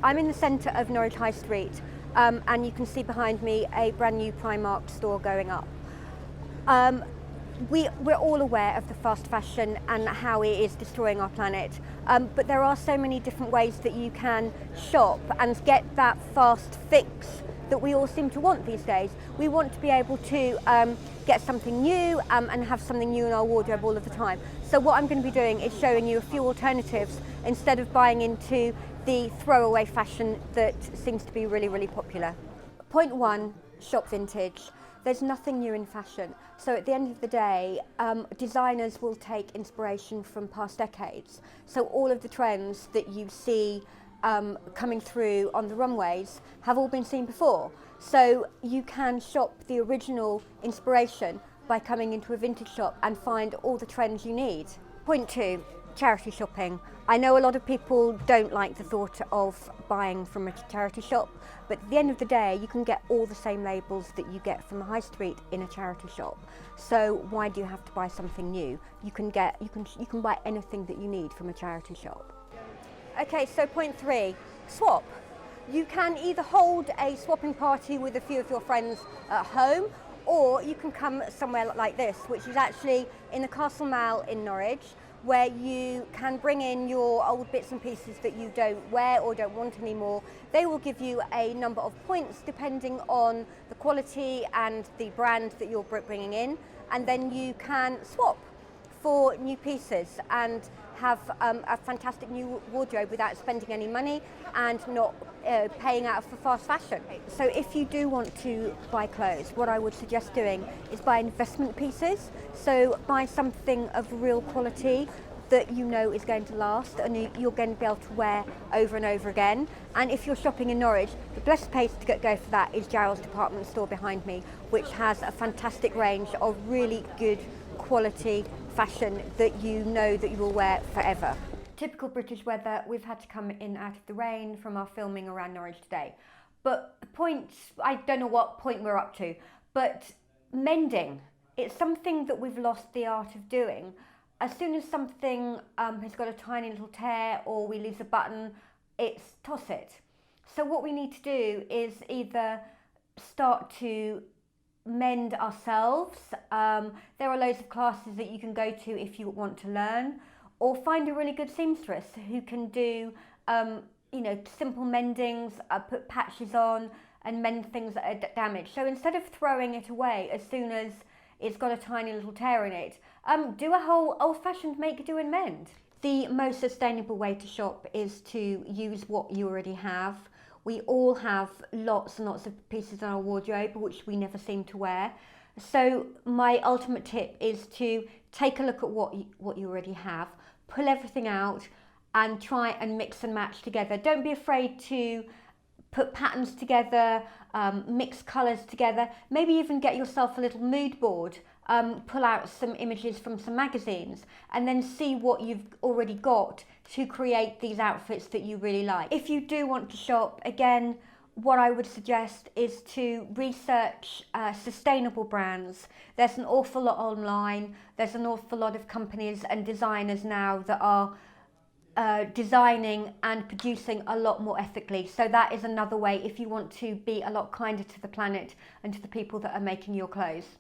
I'm in the centre of Norwich High Street, and you can see behind me a brand new Primark store going up. We're all aware of the fast fashion and how it is destroying our planet, but there are so many different ways that you can shop and get that fast fix that we all seem to want these days. We want to be able to get something new and have something new in our wardrobe all of the time. So what I'm going to be doing is showing you a few alternatives instead of buying into the throwaway fashion that seems to be really, really popular. Point one, shop vintage. There's nothing new in fashion. So at the end of the day, designers will take inspiration from past decades. So all of the trends that you see coming through on the runways have all been seen before. So you can shop the original inspiration by coming into a vintage shop and find all the trends you need. Point two, charity shopping. I know a lot of people don't like the thought of buying from a charity shop, but at the end of the day, you can get all the same labels that you get from a high street in a charity shop. So why do you have to buy something new? You can buy anything that you need from a charity shop. Okay, so point three, swap. You can either hold a swapping party with a few of your friends at home, or you can come somewhere like this, which is actually in the Castle Mall in Norwich, where you can bring in your old bits and pieces that you don't wear or don't want anymore. They will give you a number of points depending on the quality and the brand that you're bringing in, and then you can swap for new pieces and have a fantastic new wardrobe without spending any money and not paying out for fast fashion. So if you do want to buy clothes, what I would suggest doing is buy investment pieces. So buy something of real quality that you know is going to last and you're going to be able to wear over and over again. And if you're shopping in Norwich, the best place to go for that is Jarrell's department store behind me, which has a fantastic range of really good quality fashion that you know that you will wear forever. Typical British weather, we've had to come in out of the rain from our filming around Norwich today. But the point, I don't know what point we're up to, but mending, it's something that we've lost the art of doing. As soon as something has got a tiny little tear or we lose a button, it's toss it. So what we need to do is either start to mend ourselves. There are loads of classes that you can go to if you want to learn, or find a really good seamstress who can do simple mendings, put patches on and mend things that are damaged. So instead of throwing it away as soon as it's got a tiny little tear in it, do a whole old-fashioned make, do and mend. The most sustainable way to shop is to use what you already have. We all have lots and lots of pieces in our wardrobe which we never seem to wear. So my ultimate tip is to take a look at what you already have, pull everything out and try and mix and match together. Don't be afraid to put patterns together, mix colours together, maybe even get yourself a little mood board, pull out some images from some magazines and then see what you've already got to create these outfits that you really like. If you do want to shop, again, what I would suggest is to research sustainable brands. There's an awful lot online. There's an awful lot of companies and designers now that are designing and producing a lot more ethically. So that is another way if you want to be a lot kinder to the planet and to the people that are making your clothes.